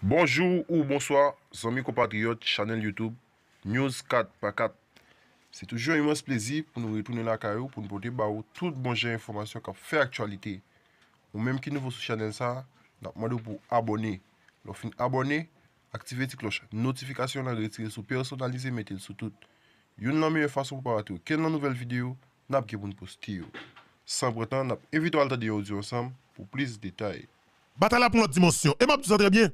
Bonjour ou bonsoir, amis compatriotes, channel YouTube, News 4 par 4. C'est toujours un immense plaisir pour nous retourner la caillou pour nous porter toute bonne information qui fait actualité. Ou même qui nous sur channel ça, nous demandons pour abonner. Lorsque vous abonner, activez la cloche notification la retirer sur personnaliser mettez sur tout. Une la meilleure façon pour parler quelle nouvelle vidéo n'a pas pour nous poster. Sans pourtant, nous invitons à regarder audio ensemble pour plus de détails. Bataille pour notre dimension. Et m'a tout ça très bien.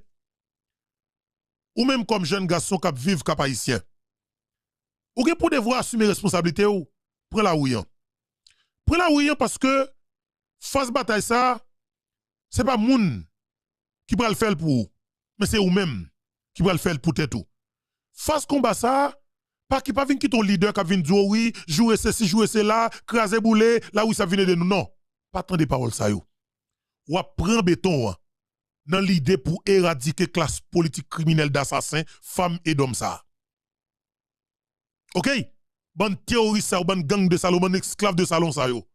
Ou même comme jeune garçon qui vivent cap haïtien. Ou gen pour devoir assumer responsabilité ou prend la ouyan. Prend la ouyan parce que face bataille ça c'est pas moun qui va le faire pour vous, mais c'est ou même qui va le faire pour tout. Face combat ça pas qui pas vinn qui ton leader qui vinn dire oui, jouer ceci, jouer cela, craser bouler, là où ça vient de nous non. Pas tant de paroles ça yo. Ou prend béton dans l'idée pour éradiquer classe politique criminelle d'assassins, femmes et d'hommes ça. OK? Ban terroriste ça ou ban gang de salon, ban esclave de salon ça yo.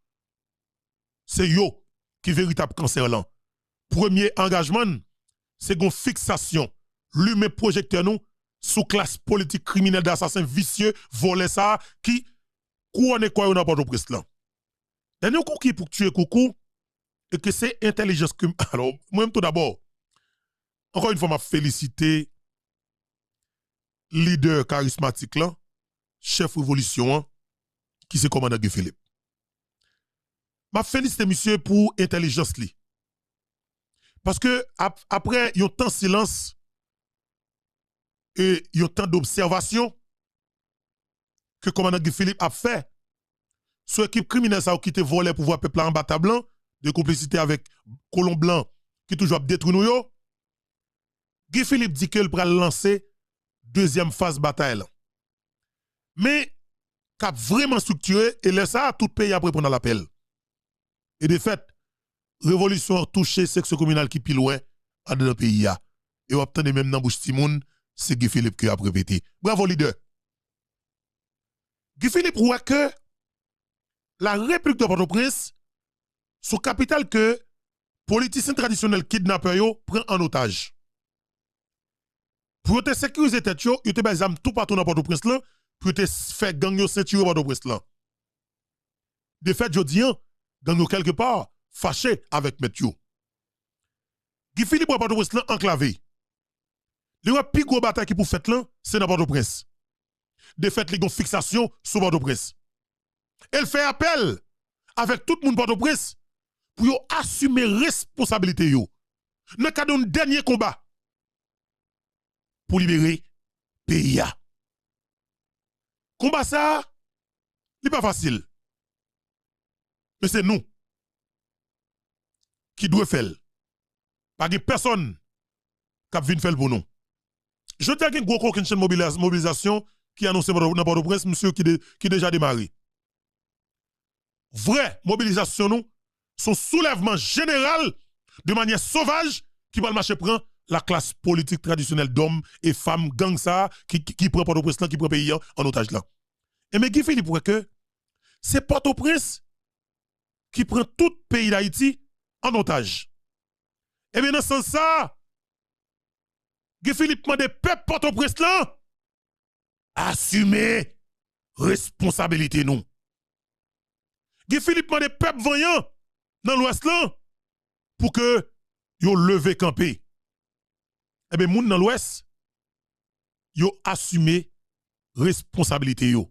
C'est yo qui véritable cancer là. Premier engagement, c'est une fixation, lume projecteur nous sous classe politique criminelle d'assassins vicieux, volé ça qui couronne quoi on n'a pas de presse là. Dernier coup qui pour tuer coucou et que c'est intelligence criminelle. Alors, moi tout d'abord encore une fois, m'a félicité leader charismatique là, chef révolution qui se commandant Guy Philippe. M'a félicité monsieur pour intelligence li. Parce que après yon temps silence et yon temps d'observation que commandant Guy Philippe a fait sur équipe criminelle ça qui te volé pouvoir peuple en bata blanc de complicité avec colon blanc qui toujours détruit nous yo. Guy Philippe dit qu'il va lancer deuxième phase bataille. Mais cap vraiment structuré et laisse ça tout pays après prendre l'appel. Et de fait, révolution a touché sexe communal qui pile loin dans le pays et obtenir même dans bouche Timoun, c'est Guy Philippe qui a répété. Bravo leader. Guy Philippe voit que la République de Port-au-Prince son capitale que politiciens traditionnels kidnappeurs yo prend en otage. Pour te sécuriser tête yo, yo te bay zam tout partout dans Port-au-Prince là, pour te faire gang yo ceinture Port-au-Prince là. De fait, je dis, gang yo quelque part fâché avec Metyo. Guy Philippe Port-au-Prince là enclavé. Le plus gros bataille qui pour fait là, c'est dans Port-au-Prince. De fait, les gon fixation sur Port-au-Prince. Elle fait appel avec tout le monde Port-au-Prince pour yo assumer responsabilité yo. Dans cadre d'un dernier combat pour libérer pays. Combat ça, n'est pas facile. Mais c'est nous qui devons faire. Pas de personne qui vient faire pour nous. Je tiens qu'il y a une mobilisation qui annonce dans Port-au-Prince, monsieur qui déjà démarré. Vraie mobilisation, nous, son soulèvement général de manière sauvage qui va le marcher prendre la classe politique traditionnelle d'hommes et femmes gang ça qui prend Port-au-Prince qui prend pays en otage là. Et mais Guy Philippe pour que c'est Port-au-Prince qui prend tout pays d'Haïti en otage. Et bien dans ce sens ça Guy Philippe demande peuple Port-au-Prince là assumer responsabilité nous. Guy Philippe demande peuple voyant dans l'ouest là pour que yo levé camper. Eh bien, moun dans l'ouest, yo assumé responsabilité yo.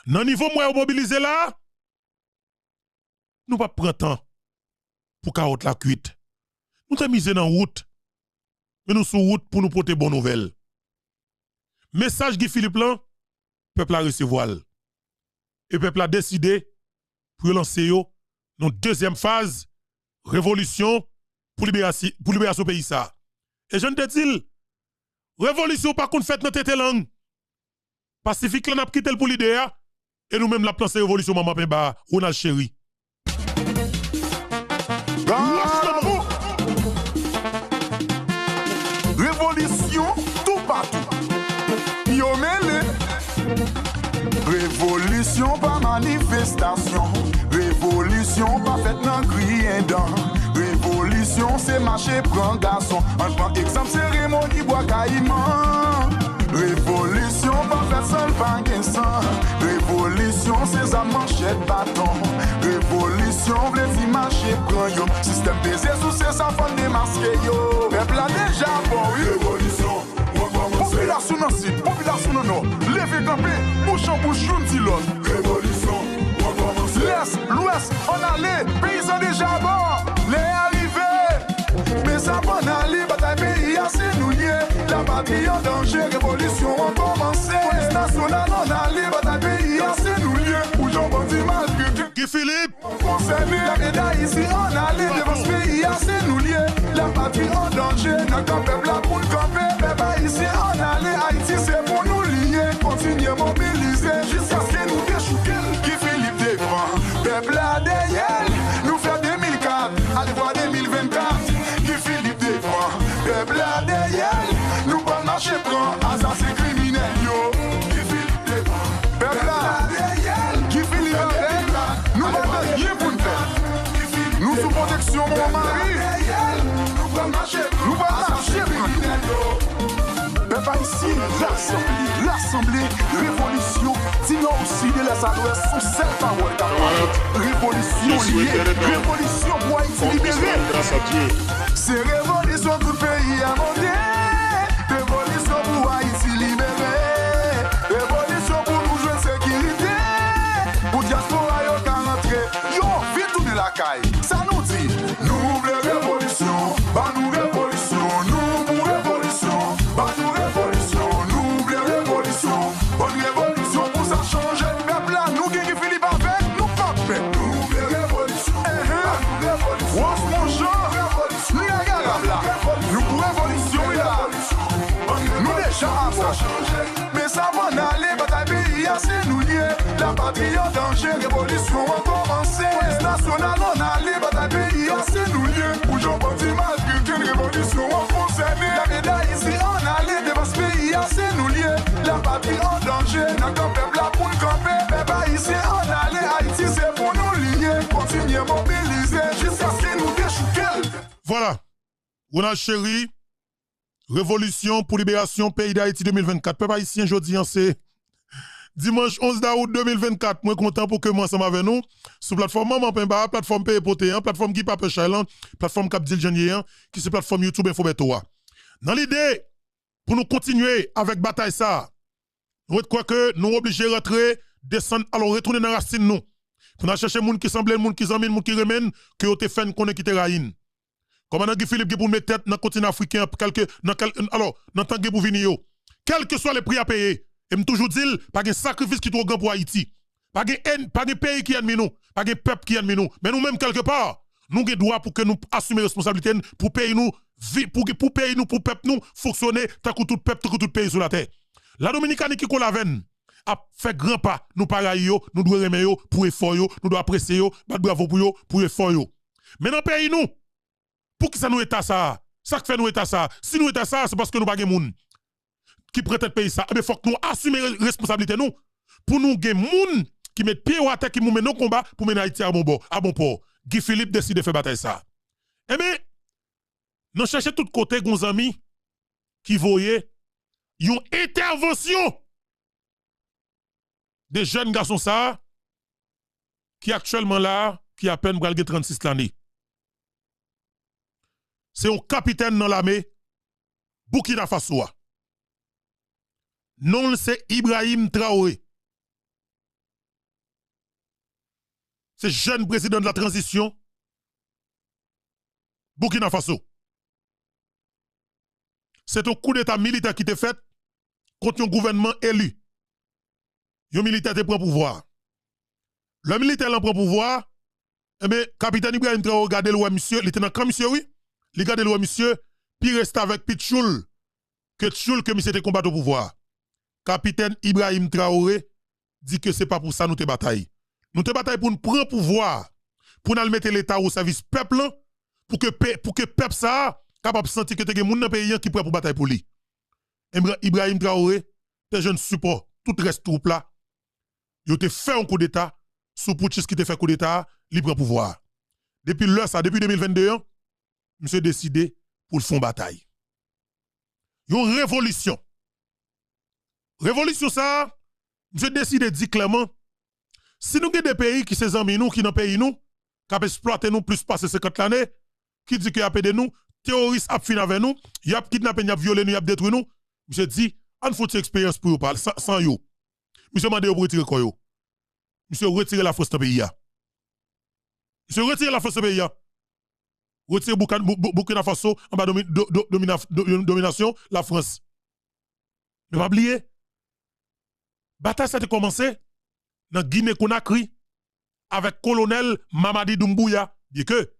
Nan niveau moi mobiliser là, nous pas prendre temps pour carotte la cuite. Nous te miser dans route. Mais nous sur route pour nous porter bonne nouvelle. Message Guy Philippe là, peuple a recevoir. Et peuple a décidé pour lancer yo dans deuxième phase révolution pour libérer ce pays ça. Et je ne te dis, révolution par contre faite dans tête langue. Pacifique là n'a quitté pour l'idée et nous même la place révolution maman Pemba, Ronald Chéri. Révolution tout partout. Yo mêlé. Révolution par manifestation. Révolution pas faite dans crier dans. Révolution c'est c'est marché, prend garçon. On prend exemple, cérémonie, bois caïman. Révolution, pas faire seul, pas gain sang. Révolution, c'est sa manchette bâton. Révolution, v'lait si marché, prend yo. Système baisé sous ses enfants démasqué yo. Peuple a déjà bon, oui. Révolution, population non si, population non non. Levez campé, bouche en bouche, une dit l'autre. Révolution, l'Est, l'Ouest, on allait, paysans déjà bon. Les arrivés, mais ça va aller, bataille pays assez nous lier. La patrie en danger, révolution a commencé. Police nationale, on allait, bataille pays assez nous lier. Où j'en bâtis mal, Guy Philippe, concerné, la médaille ici, on allait, devant ce pays assez nous lier. La patrie en danger, notre peuple là pour le camper. Peuple ici, on allait, Haïti c'est pour nous lier. Continuez mobiliser, jusqu'à ce que nous déchouquons. Guy Philippe défend, peuple là derrière, nous fait 2004, allez voir 2024. Guy Philippe défend, peuple là derrière, nous pas marcher prend, assassin criminel yo. Guy Philippe défend, peuple là derrière, Guy Philippe défend, nous pas rien pour nous faire. Nous sous protection mon mari, nous pas marcher criminel yo. Peuple ici, l'Assemblée, révolution, sinon aussi de les adresses sont celles paroles révolution liée, révolution pour Haïti libéré. Grâce à Dieu. C'est révolution tout pays à monter. Révolution pour Haïti libéré. Révolution pour nous jouer sécurité. Pour diaspora yo qu'à rentrer. Yo, vite tourner la caille. Ça nous dit, nous voulons révolution. Bah nous révolution. Nous pour révolution. Bah nous révolution. Nous voulons révolution. Bonne révolution pour ça changer. Peuple là, nous qui Philippe avec, nous pas fait. Nous voulons révolution. Bah nous révolution. On se mange. Nous pour révolution là, nous déjà avons mais ça va aller, bataille pays assez nous lier. La patrie en danger, révolution a commencé. Police nationale on allait, bataille pays assez nous lier. Où j'en bâtis mal, qu'une révolution a concerné. La médaille ici on allait, devant ce pays assez nous lier. La patrie en danger, notre peuple là pour le camper. Peuple ici on allait, Haïti c'est pour nous lier. Continuez mobiliser jusqu'à ce que nous déchouquons. voilà. Ronald Chéri, Révolution pour libération pays d'Haïti 2024. Peuple haïtien, jeudi, c'est dimanche 11 août 2024. Moi, content pour que moi, ensemble avec nous, sur plateforme Maman Pemba, plateforme Paye Poté, plateforme Guy Pape Chailan, plateforme Cap Dil Janier, qui c'est plateforme YouTube Info Betoa. Dans l'idée, pour nous continuer avec bataille ça, nous quoi que nous obligés de rentrer, descendre, alors retourner dans la racine nous. Pour nous chercher les gens qui semblent, les gens qui zamine, les gens qui remènent, que vous avez fait qu'on ait quitté Raïn. Commandant Guy Philippe qui pour mettre tête dans le continent africain alors dans temps pour venir quels que soient les prix à payer et me toujours dire pas de sacrifice qui trop grand pour Haïti pas de pays qui ennemi nous pas de peuple qui ennemi nous mais nous même quelque part nous avons droit pour que nous assumer responsabilité pour payer nous pour payer nous pour peuple nous fonctionner tant que tout peuple tant que tout pays sur la terre la Dominicanie qui la veine a fait grand pas nous pareil yo nous doit remettre yo pour effort yo nous doit apprécier yo battre bravo pour yo pour effort yo mais dans pays nous pour qui ça nous est ça? Ça qui fait nous est ça. Si nous est ça, c'est parce que nous pas de monde qui prête payer ça. Mais faut que nous assumions responsabilité nous pour nous des monde qui met pied à terre qui nous mène nos combats pour mener Haïti à bon port. Guy Philippe décide de faire bataille ça. Eh bien, nous cherchons de tous côtés nos amis qui voyaient une intervention des jeunes garçons ça qui actuellement là qui a peine 36 l'année. C'est un capitaine dans l'armée Burkina Faso. Non, c'est Ibrahim Traoré. C'est jeune président de la transition Burkina Faso. C'est un coup d'état militaire qui était fait contre un gouvernement élu. Un militaire qui prend pouvoir. Le militaire qui prend pouvoir, eh bien, capitaine Ibrahim Traoré, regardez le monsieur, il était dans le camp, monsieur, oui. Regardez le monsieur, puis reste avec Pitchoul, que monsieur était combattu au pouvoir. Capitaine Ibrahim Traoré dit que c'est pas pour ça nous te bataille. Nous te bataille pour nous prendre pouvoir, pour nous mettre l'État au service peuple, pour que peuple ça capable de sentir que tu as des gens dans le pays qui prêt pour bataille pour lui. Ibrahim Traoré, des jeunes support, tout reste troupe là. Il a fait un coup d'État, sous Pouchis qui te fait coup d'État, libre pouvoir. Depuis l'heure ça, depuis 2022, monsieur décidé pour le fond bataille. Une révolution. Révolution ça, monsieur décidé dit clairement, si nous avons des pays qui sont amis nous, qui dans pays nous, qui ont exploité nous plus passer 50 années, qui dit qu'il y a de nous, terroristes a fini avec nous, il a kidnappé, il a violé nous, il a détruit nous, monsieur dit, on faut une expérience pour vous parler, sans yo. Monsieur m'a dit pour retirer quoi yo. Monsieur retire la force dans le pays. Monsieur retire la force dans le pays. Retire Burkina Faso en bas domination, la France. Ne pas oublier, bataille ça a commencé dans Guinée-Conakry avec colonel Mamadi Doumbouya. Bien que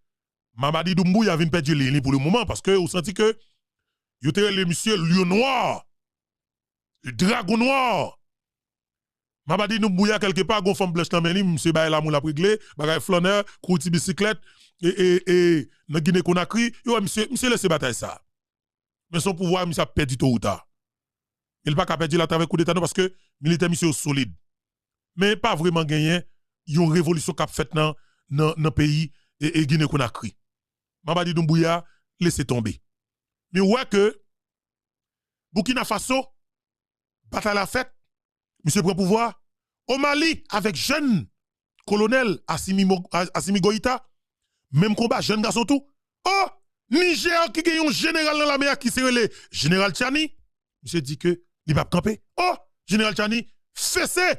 Mamadi Doumbouya vient perdre les lignes pour le moment parce que vous sentez que vous avez le monsieur lion noir, le dragon noir. Mamadi Doumbouya quelque part, gon femme blanche dans meni, monsieur Baye la moula priglé, bagay flaneur, kouti bicyclette et dans Guinée-Conakry, yo monsieur laisse bataille ça. Mais son pouvoir monsieur a perdu tôt ou tard. Il pas perdre la travers coup d'état parce que militaire monsieur solide. Mais pas vraiment gagné, une révolution qu'a fait dans le pays et Guinée-Conakry. Mamadi Doumbouya laissez tomber. Mais ouais que Burkina Faso bataille la fête, monsieur prend pouvoir au Mali avec jeune colonel Assimi Goïta, même combat jeune garçon tout. Oh, Niger qui gagne un général dans la mer qui s'est le général Tchani. Monsieur dit que il va camper. Oh, général Tchani fessé.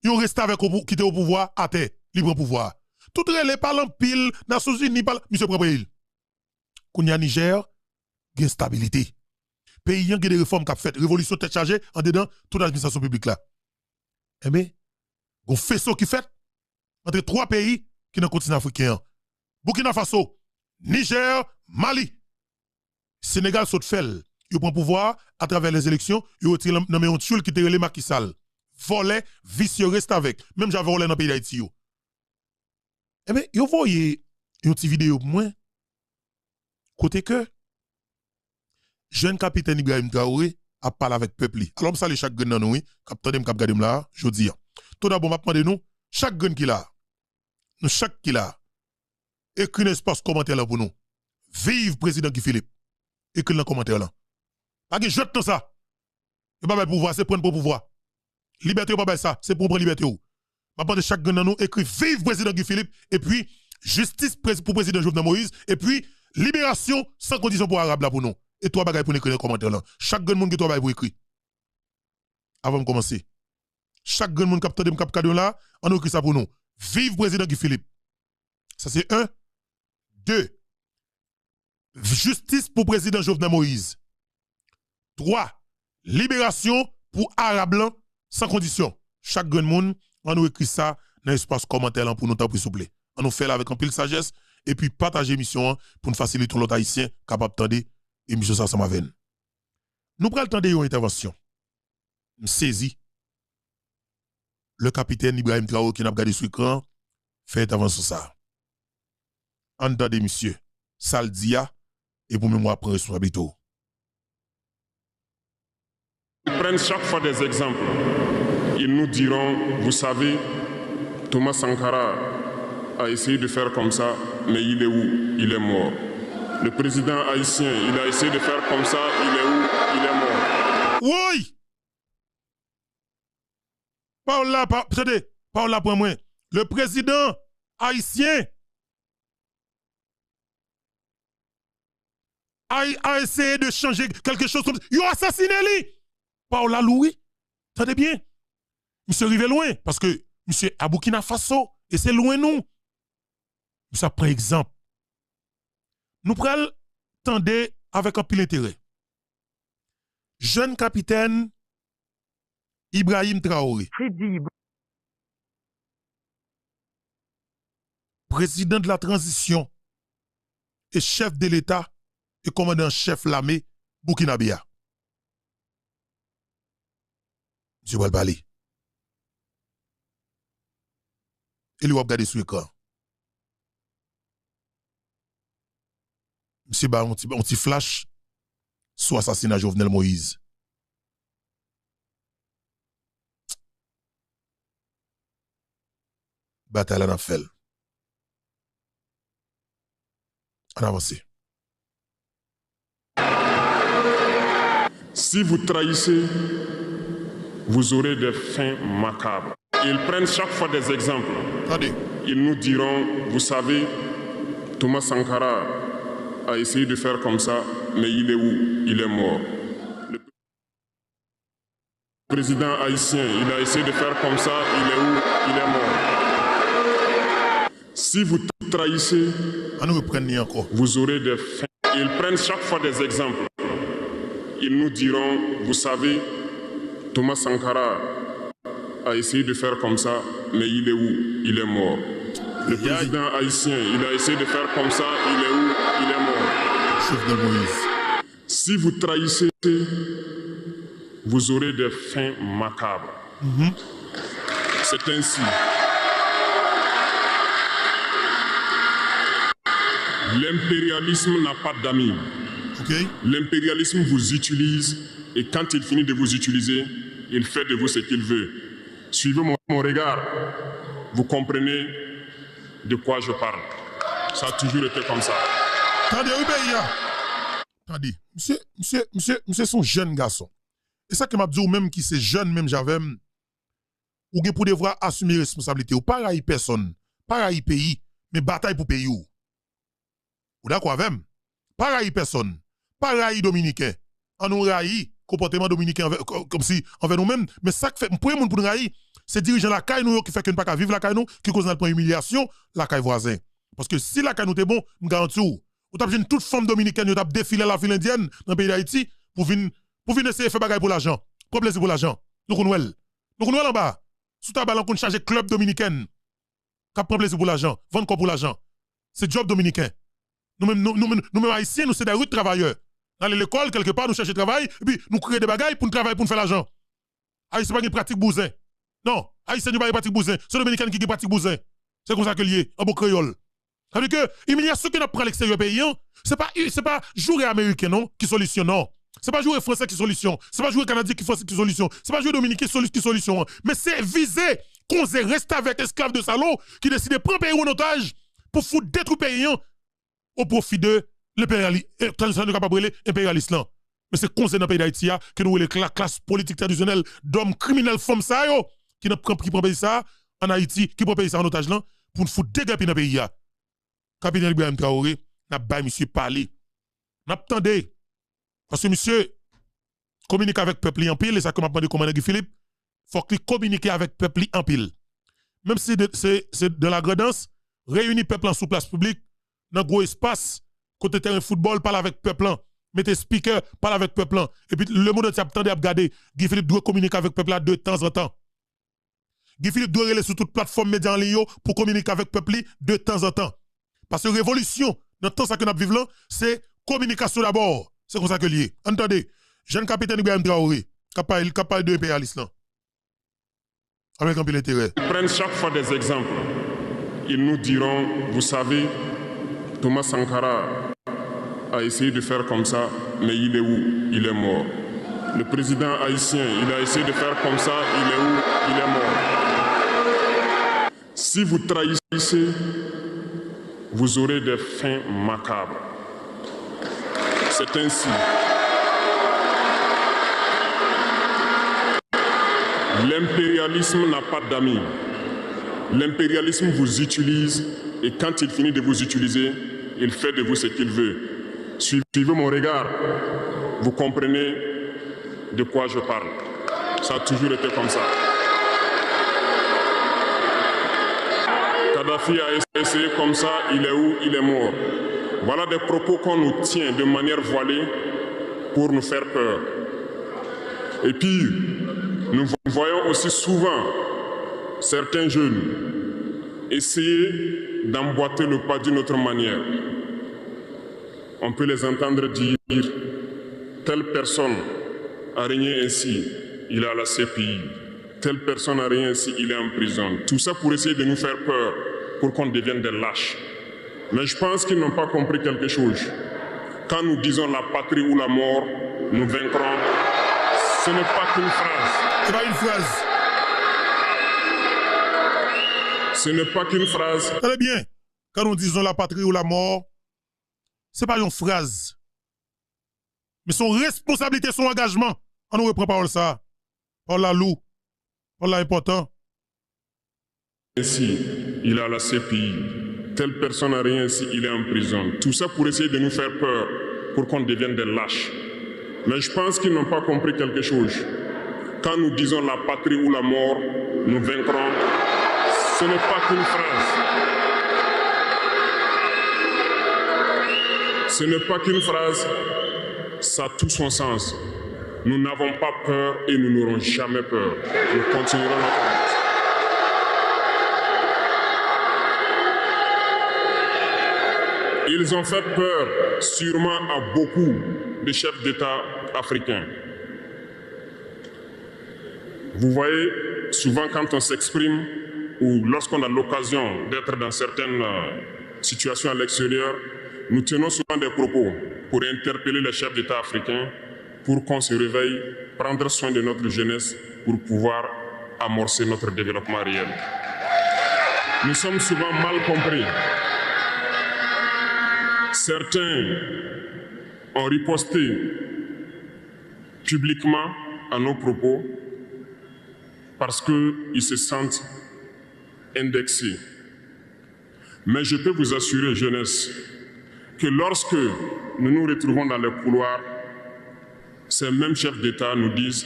Il reste avec qui était au pouvoir à terre, libre pouvoir. Tout les parlant pile Nations Unies monsieur prend il. Kounya Niger gagne stabilité. Pays qui a des réformes qu'a fait, révolution tête chargée en dedans toute l'administration publique là. Eh bien, on fait ce qui fait entre trois pays qui sont dans le continent africain. Burkina Faso, Niger, Mali. Sénégal saute fel. Il prend pouvoir à travers les élections, il retire nommé un tchoul qui était relé Macky Sall. Volé, vicieux reste avec. Même j'avais volé dans le pays d'Haïti. Eh bien, vous voyez une petite vidéo pour moi. Côté que jeune capitaine Ibrahim Traoré a parlé avec peuple. Alors, je salue chaque gun dans nous, capitaine cap gade là, je dis. Tout d'abord, je demande nous, chaque gun qui là, nous chaque qui là, écrit un espace commentaire là pour nous. Vive président Guy Philippe. Écrit dans commentaire là. Pas que jette dans ça. Il pas le pouvoir, c'est prendre pour pouvoir. Liberté pas ça, c'est pour prendre liberté. Je demande chaque gun dans nous, écrit vive président Guy Philippe et puis justice pour président Jovenel Moïse et puis libération sans condition pour arabe là pour nous. Et toi, bagay pour écrire dans les commentaires là. Chaque grand monde qui toi bagay pour écrire. Avant de commencer. Chaque grand monde capteur de cap là, on écrit ça pour nous. Vive président Guy Philippe. Ça c'est 1. 2. Justice pour président Jovenel Moïse. 3. Libération pour arabe blanc sans condition. Chaque grand monde, on nous écrit ça dans l'espace commentaire là pour nous temps pour s'il vous plaît. On nous fait là avec un pile sagesse et puis partager l'émission pour nous faciliter l'autre haïtien capable de et M. Sassama Ven. Nous prenons le temps de une intervention. Nous saisi. Le capitaine Ibrahim Traoré qui n'a pas gardé sur l'écran fait intervention ça. En dedans de monsieur, Saldia, et pour moi prendre responsabilité. Ils prennent chaque fois des exemples. Ils nous diront, vous savez, Thomas Sankara a essayé de faire comme ça, mais il est où? Il est mort. Le président haïtien, il a essayé de faire comme ça, il est où? Il est mort. Oui! Parle là pour moi. Le président haïtien a essayé de changer quelque chose comme ça. Il a assassiné lui. Parle là, Louis. Attendez bien. Monsieur arrivé loin parce que monsieur à Burkina Faso et c'est loin nous. Ça prend exemple. Nous prenons tendez avec un pile intérêt. Jeune capitaine Ibrahim Traoré. Président de la transition et chef de l'État et commandant-chef l'armée burkinabé. M. Balbali. Il lui a regardé sur l'écran. Monsieur ba un petit flash sur l'assassinat de Jovenel Moïse. Bataille en fait. On avance. Si vous trahissez, vous aurez des fins macabres. Ils prennent chaque fois des exemples. Attendez. Ils nous diront, vous savez, Thomas Sankara a essayé de faire comme ça, mais il est où? Il est mort. Le président haïtien, il a essayé de faire comme ça, il est où? Il est mort. Si vous trahissez, vous aurez des fins. Ils prennent chaque fois des exemples. Ils nous diront, vous savez, Thomas Sankara a essayé de faire comme ça, mais il est où? Il est mort. Le président haïtien, il a essayé de faire comme ça, il est où? Il est mort. Chef de Moïse. Si vous trahissez, vous aurez des fins macabres. C'est ainsi. L'impérialisme n'a pas d'amis. Okay. L'impérialisme vous utilise et quand il finit de vous utiliser, il fait de vous ce qu'il veut. Suivez mon regard, vous comprenez de quoi je parle. Ça a toujours été comme ça. Attendez, attendez, monsieur son jeune garçon. Et ça que m'a dit ou même qui c'est jeune même j'avais ou pour devoir assumer responsabilité ou pas raï personne, pas raï pays, mais bataille pour pays ou. Ou d'accord avec? Pas raï personne, pas raï dominicain. En nous raï comportement dominicain comme si envers nous-mêmes, mais ça que fait pour monde pour nous raï, c'est dirigeant la caille nous qui fait que nous pas vivre la caille nous qui cause notre humiliation la caille voisin. Parce que si la caille nous est bon, me garantis ou t'as besoin toute forme dominicaine, vous avez défilé la ville indienne dans le pays d'Haïti pour venir essayer de faire bagaille pour l'argent. Pour plaisir pour l'argent. Nous connaissons. Nous connaissons en bas. Sous ta balle, on charge club dominicain. Qui prend plaisir pour l'argent. Vendre quoi pour l'argent. C'est job dominicain. Nous-mêmes haïtiens, nous sommes des rudes travailleurs. Dans l'école, quelque part, nous cherchons travail, et puis nous créons des bagailles pour nous travailler, pour nous faire l'argent. Haïtien pas une pratique bousin. Non, Haïtien n'a pas une pratique bousin. C'est le dominicain qui pratique bousin. C'est comme ça que lié, en beau créole. Ça veut dire que l'humiliation que nous prenons à l'extérieur pays, c'est pas jouer américain non qui solution non. C'est pas jouer français qui solution, c'est pas jouer canadien qui solution, c'est pas jouer dominicain qui solution, mais c'est viser qu'on reste avec esclaves de salaud qui décide de prendre pays en otage pour foutre détruire pays au profit de l'impérialisme, impérialiste là. Mais c'est conseil dans le pays d'Haïti que nous la classe politique traditionnelle d'hommes criminels comme ça qui prend pays ça en Haïti, qui prend pays ça en otage là pour nous foutre dégâts dans le pays. Capitaine Ibrahim Traoré, n'a pas monsieur parler. N'a attendé. Parce que monsieur communique avec le peuple en pile, et ça comme m'a demandé commandant Guy Philippe, faut qu'il communique avec le peuple en pile. Même si c'est de la gradance, réunir le peuple en sous place publique, dans un gros espace, côté terrain football, parle avec le peuple, mettez speaker, parle avec le peuple. Et puis le monde entier attendait à regarder. Guy Philippe doit communiquer avec le peuple de temps en temps. Guy Philippe doit aller sur toute plateforme média en ligne pour communiquer avec le peuple de temps en temps. Parce que révolution, dans le temps que nous vivons là, c'est communication d'abord. C'est comme ça que lié. Entendez, jeune capitaine Ibrahim Traoré, capable de impérialiste là. Avec un peu d'intérêt. Ils prennent chaque fois des exemples. Ils nous diront, vous savez, Thomas Sankara a essayé de faire comme ça, mais il est où? Il est mort. Le président haïtien, il a essayé de faire comme ça, il est où? Il est mort. Si vous trahissez, vous aurez des fins macabres. C'est ainsi. L'impérialisme n'a pas d'amis. L'impérialisme vous utilise et quand il finit de vous utiliser, il fait de vous ce qu'il veut. Suivez mon regard, vous comprenez de quoi je parle. Ça a toujours été comme ça. Kadhafi a essayé comme ça, il est où? Il est mort. Voilà des propos qu'on nous tient de manière voilée pour nous faire peur. Et puis, nous voyons aussi souvent certains jeunes essayer d'emboîter le pas d'une autre manière. On peut les entendre dire « telle personne a régné ainsi, il est à la CPI. Telle personne a régné ainsi, il est en prison. » Tout ça pour essayer de nous faire peur, pour qu'on devienne des lâches. Mais je pense qu'ils n'ont pas compris quelque chose. Quand nous disons la patrie ou la mort, nous vaincrons. Ce n'est pas qu'une phrase. C'est pas une phrase. Ce n'est pas qu'une phrase. Très bien. Quand nous disons la patrie ou la mort, c'est pas une phrase. Mais son responsabilité, son engagement. On nous reprend parole ça. Parole la loup. Parole la important. Ainsi, il est à la CPI. Telle personne n'a rien ici, il est en prison. Tout ça pour essayer de nous faire peur, pour qu'on devienne des lâches. Mais je pense qu'ils n'ont pas compris quelque chose. Quand nous disons la patrie ou la mort, nous vaincrons, ce n'est pas qu'une phrase. Ce n'est pas qu'une phrase, ça a tout son sens. Nous n'avons pas peur et nous n'aurons jamais peur. Nous continuerons notre lutte. Ils ont fait peur sûrement à beaucoup de chefs d'État africains. Vous voyez, souvent quand on s'exprime ou lorsqu'on a l'occasion d'être dans certaines situations à l'extérieur, nous tenons souvent des propos pour interpeller les chefs d'État africains pour qu'on se réveille, prendre soin de notre jeunesse pour pouvoir amorcer notre développement réel. Nous sommes souvent mal compris. Certains ont riposté publiquement à nos propos parce qu'ils se sentent indexés. Mais je peux vous assurer, jeunesse, que lorsque nous nous retrouvons dans les couloirs, ces mêmes chefs d'État nous disent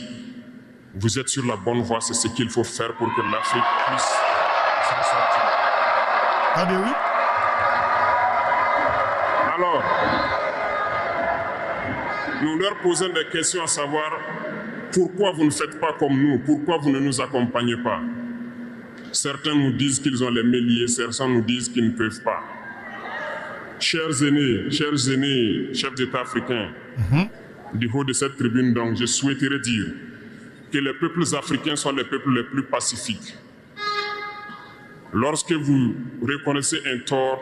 « Vous êtes sur la bonne voie, c'est ce qu'il faut faire pour que l'Afrique puisse s'en sortir. » Ah ben oui. Alors, nous leur posons des questions à savoir pourquoi vous ne faites pas comme nous, pourquoi vous ne nous accompagnez pas. Certains nous disent qu'ils ont les méliers, certains nous disent qu'ils ne peuvent pas. Chers aînés, chefs d'État africains, du haut de cette tribune, donc, je souhaiterais dire que les peuples africains sont les peuples les plus pacifiques. Lorsque vous reconnaissez un tort,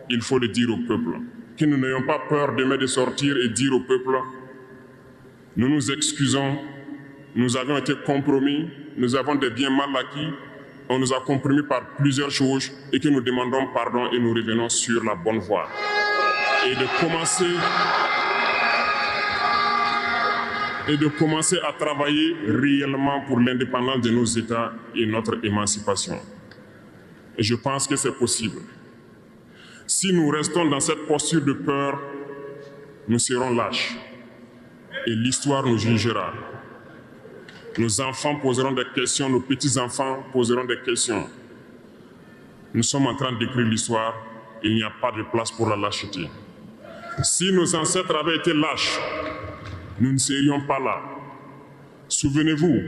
il faut le dire au peuple. Que nous n'ayons pas peur demain de sortir et dire au peuple, nous nous excusons, nous avons été compromis, nous avons des biens mal acquis, on nous a compromis par plusieurs choses et que nous demandons pardon et nous revenons sur la bonne voie. Et de commencer à travailler réellement pour l'indépendance de nos États et notre émancipation. Et je pense que c'est possible. Si nous restons dans cette posture de peur, nous serons lâches. Et l'histoire nous jugera. Nos enfants poseront des questions, nos petits-enfants poseront des questions. Nous sommes en train d'écrire l'histoire, il n'y a pas de place pour la lâcheté. Si nos ancêtres avaient été lâches, nous ne serions pas là. Souvenez-vous,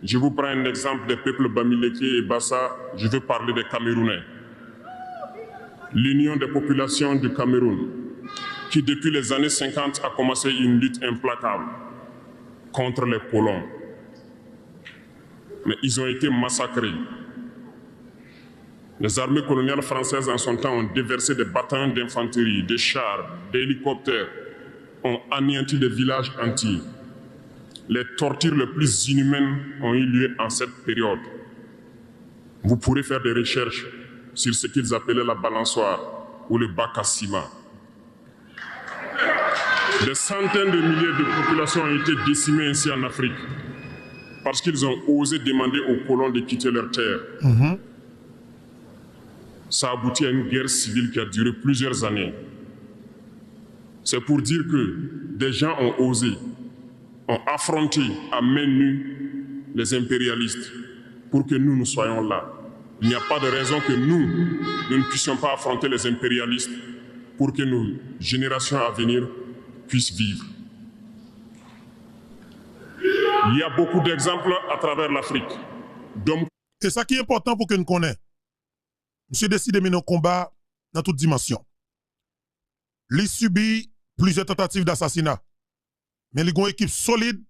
je vous prends un exemple des peuples Bamileke et Bassa, je veux parler des Camerounais. L'Union des populations du Cameroun, qui depuis les années 50 a commencé une lutte implacable contre les colons. Mais ils ont été massacrés. Les armées coloniales françaises en son temps ont déversé des bataillons d'infanterie, des chars, des hélicoptères, ont anéanti des villages entiers. Les tortures les plus inhumaines ont eu lieu en cette période. Vous pourrez faire des recherches sur ce qu'ils appelaient la balançoire ou le bac à ciment. Des centaines de milliers de populations ont été décimées ainsi en Afrique parce qu'ils ont osé demander aux colons de quitter leur terre. Ça a abouti à une guerre civile qui a duré plusieurs années. C'est pour dire que des gens ont osé, ont affronté à main nue les impérialistes pour que nous soyons là. Il n'y a pas de raison que nous ne puissions pas affronter les impérialistes pour que nos générations à venir puissent vivre. Il y a beaucoup d'exemples à travers l'Afrique. C'est ça qui est important pour que nous connaissions. Monsieur décide de mener un combat dans toutes dimensions. Il subit plusieurs tentatives d'assassinat. Mais il a une équipe solide,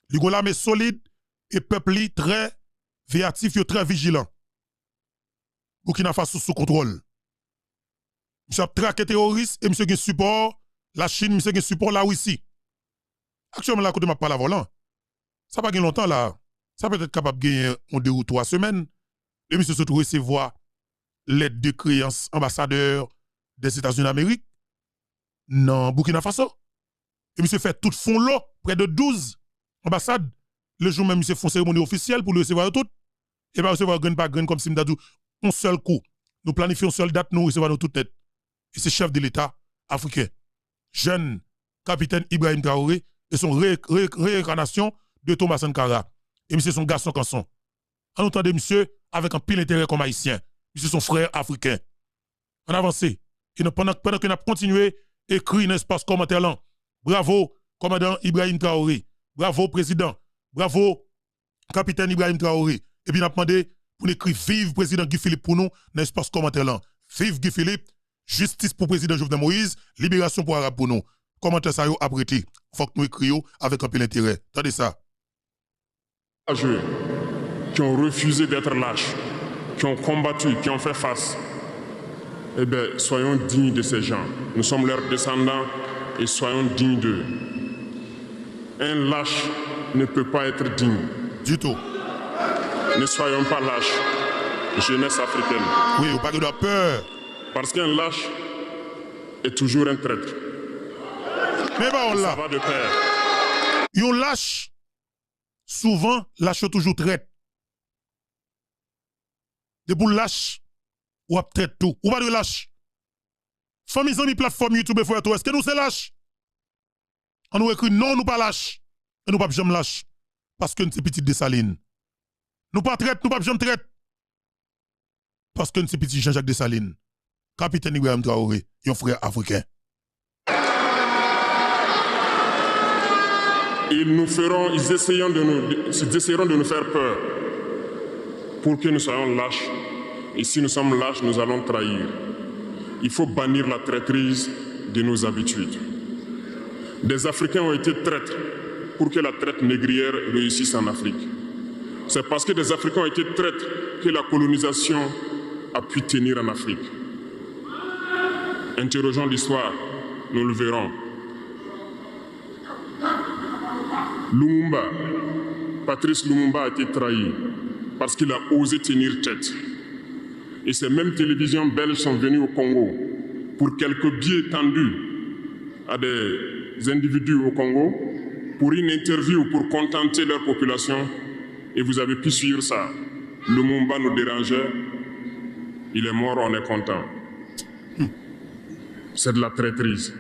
il a une armée solide et peuple très véatif et très vigilant. Burkina Faso sous contrôle. Monsieur a traqué terroriste et monsieur a support la Chine, monsieur a support la Russie. Actuellement, là, côté m'a pas la volant. Ça va pas longtemps là. Ça peut être capable de gagner en 2 ou 3 semaines. Et monsieur se trouve recevoir l'aide de créance ambassadeur des États-Unis d'Amérique. dans Burkina Faso. Et monsieur fait tout fond lot, près de 12 ambassades. Le jour même, monsieur fait une cérémonie officielle pour le recevoir tout. Et pas recevoir grain par grain comme si m'dadou un seul coup. Nous planifions une seule date, nous recevons nous toute tête. Et c'est chef de l'État africain, jeune capitaine Ibrahim Traoré, et son réincarnation de Thomas Sankara. Et monsieur son garçon canson. En entendez monsieur avec un pile intérêt comme haïtien. Monsieur son frère africain. On avance. Et pendant qu'on a continué à écrire dans l'espace commentaire là. Bravo, commandant Ibrahim Traoré. Bravo, président. Bravo, capitaine Ibrahim Traoré. Et puis, on a demandé pour écrire vive président Guy Philippe pour nous dans l'espace commentaire là. Vive Guy Philippe, justice pour président Jovenel Moïse, libération pour Arabe pour nous. Commentaire ça, yo apprêté. Faut que nous écrions avec un peu d'intérêt. Attendez ça. Qui ont refusé d'être lâches, qui ont combattu, qui ont fait face. Eh bien, soyons dignes de ces gens. Nous sommes leurs descendants et soyons dignes d'eux. Un lâche ne peut pas être digne. Du tout. Ne soyons pas lâches, jeunesse africaine. Oui, vous parlez de peur. Parce qu'un lâche est toujours un traître. Mais bon, Ça là, va de pair. yon lâche, souvent, lâche toujours traite. De pour lâche, ou ap traite tout. Ou pas de lâche. Famille amis plateforme YouTube frère tout, est-ce que nous c'est lâche? On nous écrit non, nous pas lâche. Et nous pas jamais lâche. Parce que nous c'est petit Dessalines. Nous pas traite, nous pas jamais traite. Parce que nous c'est petit Jean-Jacques Dessalines. Capitaine Ibrahim Traoré, yon frère africain. Ils essaieront de nous faire peur pour que nous soyons lâches. Et si nous sommes lâches, nous allons trahir. Il faut bannir la traîtrise de nos habitudes. Des Africains ont été traîtres pour que la traite négrière réussisse en Afrique. C'est parce que des Africains ont été traîtres que la colonisation a pu tenir en Afrique. Interrogeons l'histoire, nous le verrons. Lumumba, Patrice Lumumba a été trahi parce qu'il a osé tenir tête. Et ces mêmes télévisions belges sont venues au Congo pour quelques billets tendus à des individus au Congo pour une interview pour contenter leur population. Et vous avez pu suivre ça. Lumumba nous dérangeait, il est mort, on est content. C'est de la traîtrise.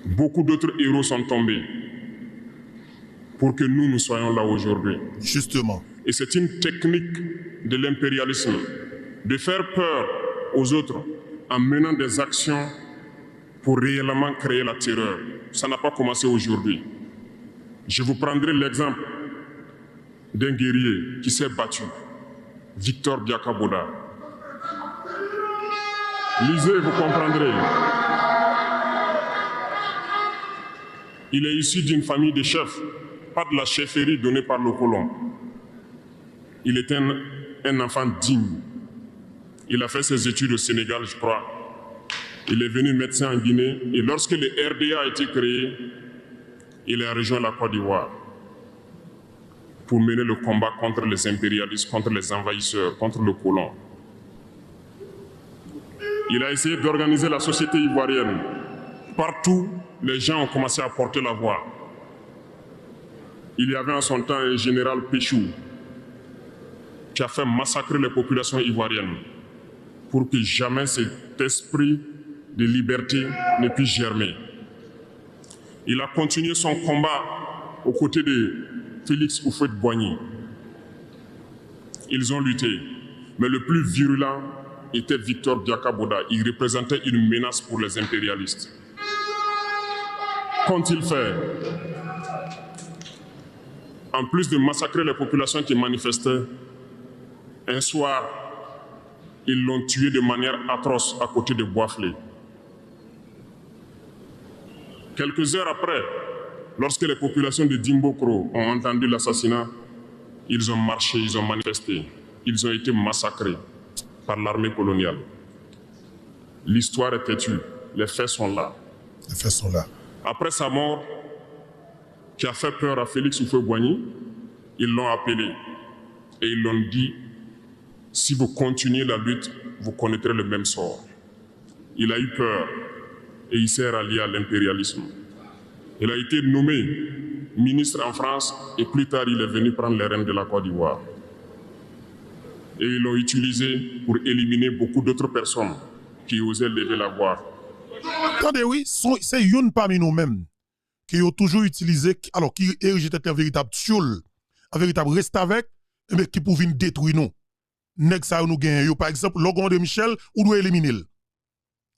Beaucoup d'autres héros sont tombés pour que nous soyons là aujourd'hui. Justement. Et c'est une technique de l'impérialisme, de faire peur aux autres en menant des actions pour réellement créer la terreur. Ça n'a pas commencé aujourd'hui. Je vous prendrai l'exemple d'un guerrier qui s'est battu, Victor Biakaboda. Lisez, vous comprendrez. Il est issu d'une famille de chefs, pas de la chefferie donnée par le colon. Il était un enfant digne. Il a fait ses études au Sénégal, je crois. Il est venu médecin en Guinée et lorsque le RDA a été créé, il a rejoint la Côte d'Ivoire pour mener le combat contre les impérialistes, contre les envahisseurs, contre le colon. Il a essayé d'organiser la société ivoirienne. Partout, les gens ont commencé à porter la voix. Il y avait en son temps un général Péchou qui a fait massacrer les populations ivoiriennes pour que jamais cet esprit de liberté ne puisse germer. Il a continué son combat aux côtés de Félix Houphouët-Boigny. Ils ont lutté, mais le plus virulent était Victor Biakaboda. Il représentait une menace pour les impérialistes. Qu'ont-ils fait? En plus de massacrer les populations qui manifestaient, un soir, ils l'ont tué de manière atroce à côté de Boisflé. Quelques heures après, lorsque les populations de Dimbokro ont entendu l'assassinat, ils ont marché, ils ont manifesté, ils ont été massacrés par l'armée coloniale. L'histoire est têtue, les faits sont là. Les faits sont là. Après sa mort, qui a fait peur à Félix Houphouët-Boigny, ils l'ont appelé et ils l'ont dit: si vous continuez la lutte, vous connaîtrez le même sort. Il a eu peur. et il s'est rallié à l'impérialisme. Il a été nommé ministre en France et plus tard il est venu prendre les rênes de la Côte d'Ivoire. Et ils l'ont utilisé pour éliminer beaucoup d'autres personnes qui osaient lever la voix. Attendez, oui, c'est une parmi nous-mêmes qui ont toujours utilisé, alors qui érige un véritable tioul, un véritable reste avec, mais qui pour venir détruire nous. Nèg ça nous gagne. Par exemple, Logon de Michel, ou doit éliminer.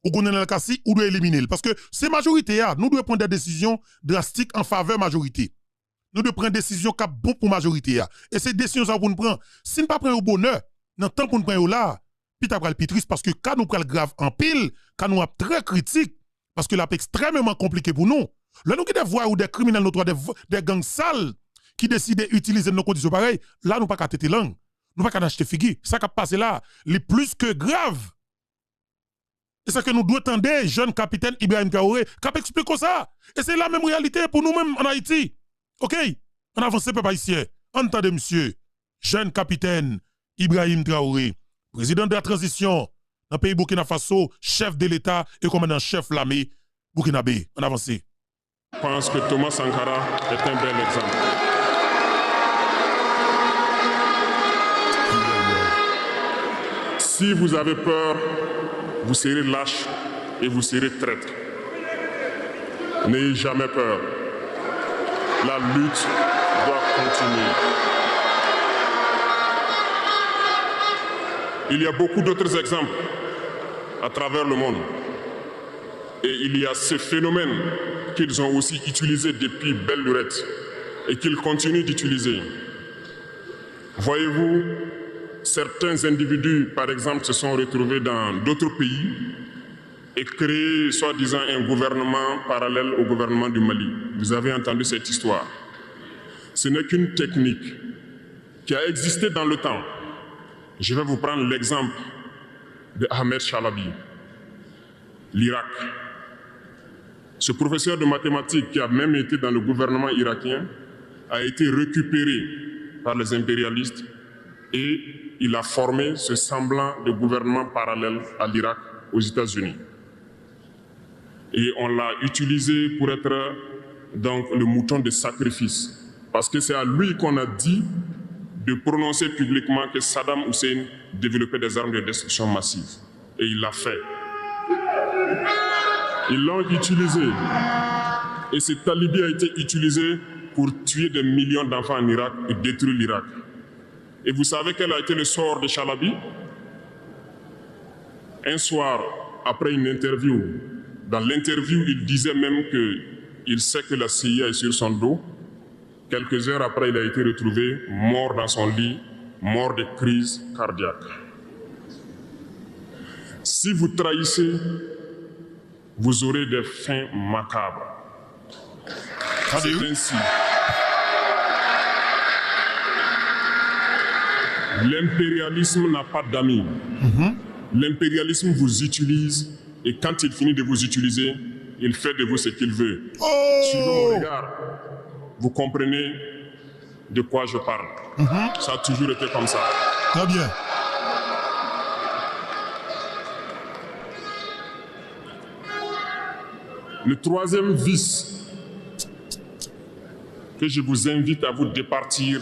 Ou connaît le Kassi, ou doit éliminer. Parce que c'est majorité, nous devons prendre des décisions drastiques en faveur majorité. Nous devons prendre des décisions qui sont bonnes pour majorité. Et ces décisions, ça, pour nous prendre. Si nous ne pas prendre au bonheur, dans le temps pour nous prendre là, puis tu as le triste parce que quand nous prenons grave en pile, quand nous sommes très critiques, parce que là, c'est extrêmement compliqué pour nous. Là, nous avons des voix ou des criminels, des gangs sales qui décident d'utiliser nos conditions pareilles, là, nous ne pouvons pas têter langue. Nous ne pouvons pas acheter figure. Ça qui a passé là, les plus que grave. Et c'est que nous devons attendre, jeune capitaine Ibrahim Traoré, qui explique ça. Et c'est la même réalité pour nous-mêmes en Haïti. OK? On avance, peuple haïtien. Entendez, monsieur, jeune capitaine Ibrahim Traoré, président de la transition dans le pays Burkina Faso, chef de l'État et commandant-chef de l'armée burkinabé. On avance. Je pense que Thomas Sankara est un bel exemple. Si vous avez peur, vous serez lâche et vous serez traître. N'ayez jamais peur. La lutte doit continuer. Il y a beaucoup d'autres exemples à travers le monde. Et il y a ces phénomènes qu'ils ont aussi utilisés depuis belle lurette et qu'ils continuent d'utiliser. Voyez-vous, certains individus, par exemple, se sont retrouvés dans d'autres pays et créé soi-disant un gouvernement parallèle au gouvernement du Mali. Vous avez entendu cette histoire. Ce n'est qu'une technique qui a existé dans le temps. Je vais vous prendre l'exemple de Ahmed Chalabi, l'Irak. Ce professeur de mathématiques qui a même été dans le gouvernement irakien a été récupéré par les impérialistes et il a formé ce semblant de gouvernement parallèle à l'Irak aux États-Unis. Et on l'a utilisé pour être donc le mouton de sacrifice. Parce que c'est à lui qu'on a dit de prononcer publiquement que Saddam Hussein développait des armes de destruction massive. Et il l'a fait. Ils l'ont utilisé. Et cet alibi a été utilisé pour tuer des millions d'enfants en Irak et détruire l'Irak. Et vous savez quel a été le sort de Chalabi? Un soir, après une interview, dans l'interview, il disait même qu'il sait que la CIA est sur son dos. Quelques heures après, il a été retrouvé mort dans son lit, mort de crise cardiaque. Si vous trahissez, vous aurez des fins macabres. C'est ainsi. L'impérialisme n'a pas d'amis. L'impérialisme vous utilise et quand il finit de vous utiliser, il fait de vous ce qu'il veut. Suivez mon regard, vous comprenez de quoi je parle. Ça a toujours été comme ça. Très bien. Le troisième vice que je vous invite à vous départir,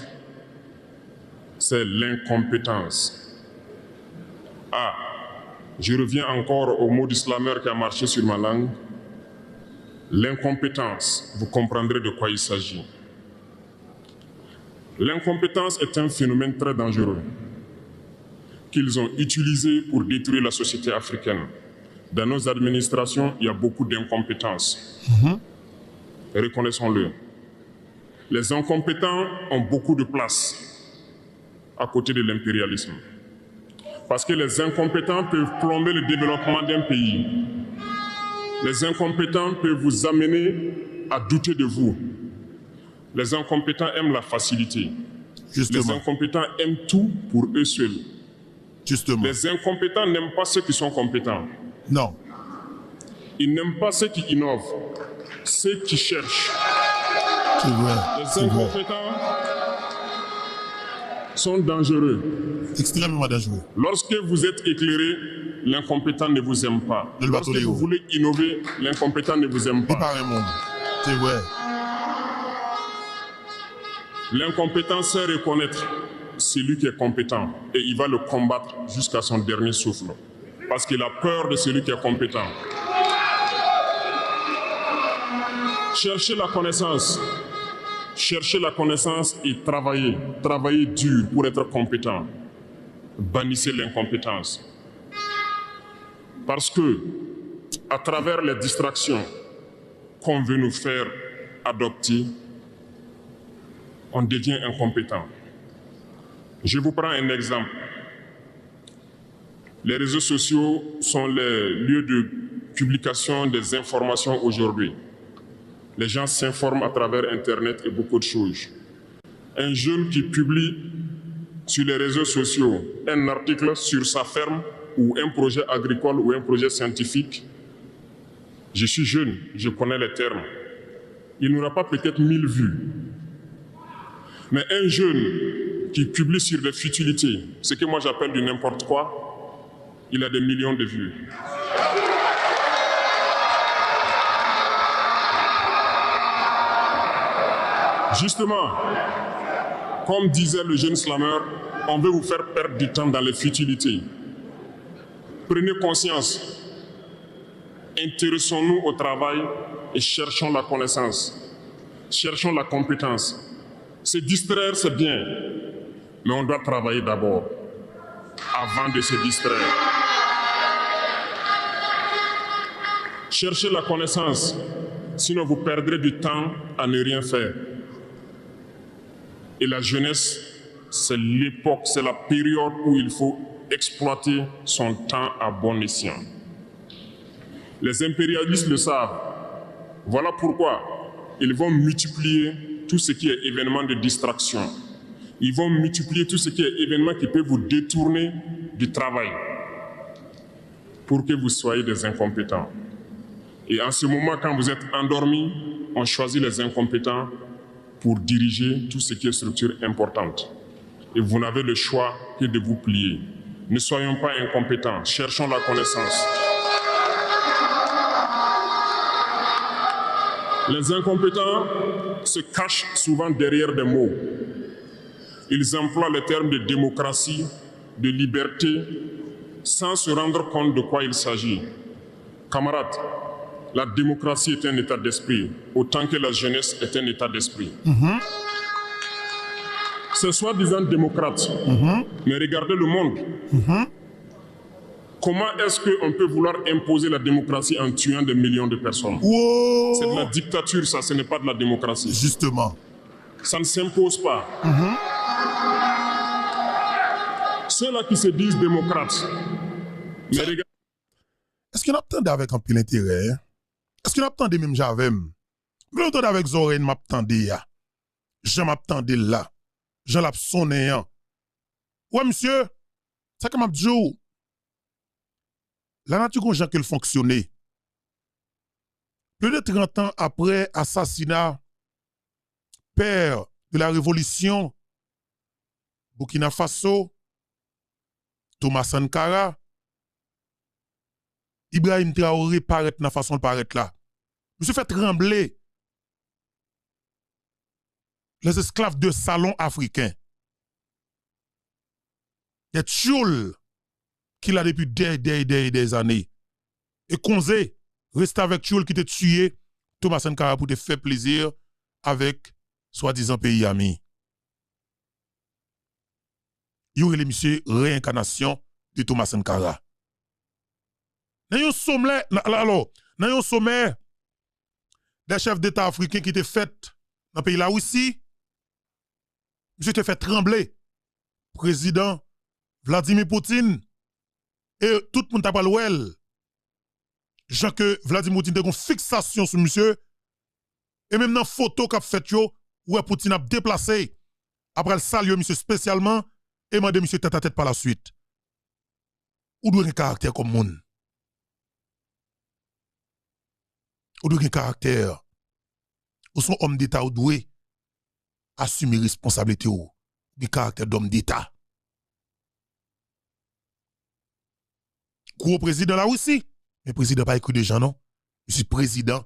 c'est l'incompétence. Ah, je reviens encore au mot du slammer qui a marché sur ma langue. L'incompétence, vous comprendrez de quoi il s'agit. L'incompétence est un phénomène très dangereux qu'ils ont utilisé pour détruire la société africaine. Dans nos administrations, il y a beaucoup d'incompétence. Reconnaissons-le. Les incompétents ont beaucoup de place à côté de l'impérialisme. Parce que les incompétents peuvent plomber le développement d'un pays. Les incompétents peuvent vous amener à douter de vous. Les incompétents aiment la facilité. Justement. Les incompétents aiment tout pour eux seuls. Justement. Les incompétents n'aiment pas ceux qui sont compétents. Non. Ils n'aiment pas ceux qui innovent, ceux qui cherchent. C'est vrai. Les incompétents sont dangereux. Extrêmement dangereux. Lorsque vous êtes éclairé, l'incompétent ne vous aime pas. Le Lorsque bateau vous voulez innover, l'incompétent ne vous aime Et pas. pas un monde. C'est vrai. L'incompétent sait reconnaître celui qui est compétent et il va le combattre jusqu'à son dernier souffle. Parce qu'il a peur de celui qui est compétent. Cherchez la connaissance. Cherchez la connaissance et travaillez. Travaillez dur pour être compétent. Bannissez l'incompétence. Parce que, à travers les distractions qu'on veut nous faire adopter, on devient incompétent. Je vous prends un exemple. Les réseaux sociaux sont les lieux de publication des informations aujourd'hui. Les gens s'informent à travers Internet et beaucoup de choses. Un jeune qui publie sur les réseaux sociaux un article sur sa ferme ou un projet agricole ou un projet scientifique, je suis jeune, je connais les termes. Il n'aura pas peut-être 1000 vues. Mais un jeune qui publie sur des futilités, ce que moi j'appelle du n'importe quoi, il a des millions de vues. Justement, comme disait le jeune slammer, on veut vous faire perdre du temps dans les futilités. Prenez conscience. Intéressons-nous au travail et cherchons la connaissance. Cherchons la compétence. Se distraire, c'est bien, mais on doit travailler d'abord, avant de se distraire. Cherchez la connaissance, sinon vous perdrez du temps à ne rien faire. Et la jeunesse, c'est l'époque, c'est la période où il faut exploiter son temps à bon escient. Les impérialistes le savent. Voilà pourquoi ils vont multiplier tout ce qui est événement de distraction. Ils vont multiplier tout ce qui est événement qui peut vous détourner du travail pour que vous soyez des incompétents. Et en ce moment, quand vous êtes endormis, on choisit les incompétents pour diriger tout ce qui est structure importante. Et vous n'avez le choix que de vous plier. Ne soyons pas incompétents, cherchons la connaissance. Les incompétents se cachent souvent derrière des mots. Ils emploient le terme de démocratie, de liberté, sans se rendre compte de quoi il s'agit. Camarades, la démocratie est un état d'esprit, autant que la jeunesse est un état d'esprit. C'est soi-disant démocrate, mais regardez le monde. Comment est-ce qu'on peut vouloir imposer la démocratie en tuant des millions de personnes? Wow. C'est de la dictature, ça, ce n'est pas de la démocratie. Justement. Ça ne s'impose pas. Ceux-là qui se disent démocrates, mais regardez. Est-ce qu'on attendait avec un peu l'intérêt? Est-ce qu'on attendait même j'avais? Je l'attendais avec Zoren, m'attendais. Je m'attendais là. Je l'ai sonné. Ouais, monsieur, c'est comme Abdjou. La nature qu'on qu'elle fonctionnait. Plus de 30 ans après assassinat, père de la révolution, Burkina Faso, Thomas Sankara, Ibrahim Traoré paraît dans la façon de paraître là. Monsieur fait trembler les esclaves de salon africains. Il y a Tchoul qui l'a depuis des années. Et Konzé reste avec Tchoul qui t'a tué Thomas Sankara pour te faire plaisir avec soi-disant pays ami. Il y aurait les monsieur réincarnation de Thomas Sankara. Dans un sommet des chefs d'État africains qui étaient faits dans le pays là aussi, monsieur te fait trembler. Président Vladimir Poutine et tout le monde t'a parlé well. Jean que Vladimir Poutine a une fixation sur monsieur et même dans la photo qu'a fait yo où Poutine a déplacé après le saluer monsieur spécialement et demander monsieur tête à tête par la suite. Ou doit un caractère comme monde. Ou doit un caractère. Ou son homme d'État ou doit assumer responsabilité ou du caractère d'homme d'État. Gros président là aussi. Mais président pas écrit de gens, non. Je suis président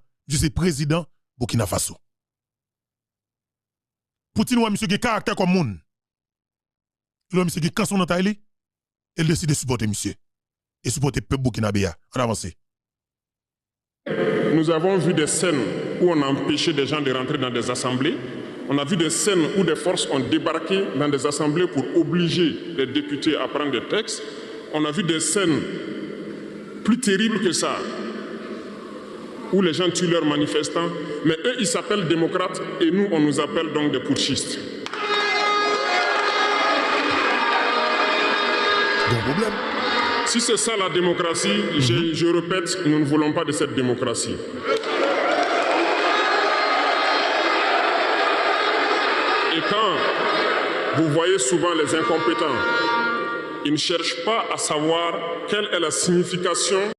Burkina Faso. Poutine, ouais, monsieur, qui a caractère comme moun. Là, monsieur, qui a canson dans taille, il décide de supporter monsieur. Et supporter le peuple burkinabé. On avance. Nous avons vu des scènes où on a empêché des gens de rentrer dans des assemblées. On a vu des scènes où des forces ont débarqué dans des assemblées pour obliger les députés à prendre des textes. On a vu des scènes plus terribles que ça, où les gens tuent leurs manifestants, mais eux, ils s'appellent démocrates et nous, on nous appelle donc des putschistes. Bon problème. Si c'est ça la démocratie, je répète, nous ne voulons pas de cette démocratie. Et quand vous voyez souvent les incompétents, ils ne cherchent pas à savoir quelle est la signification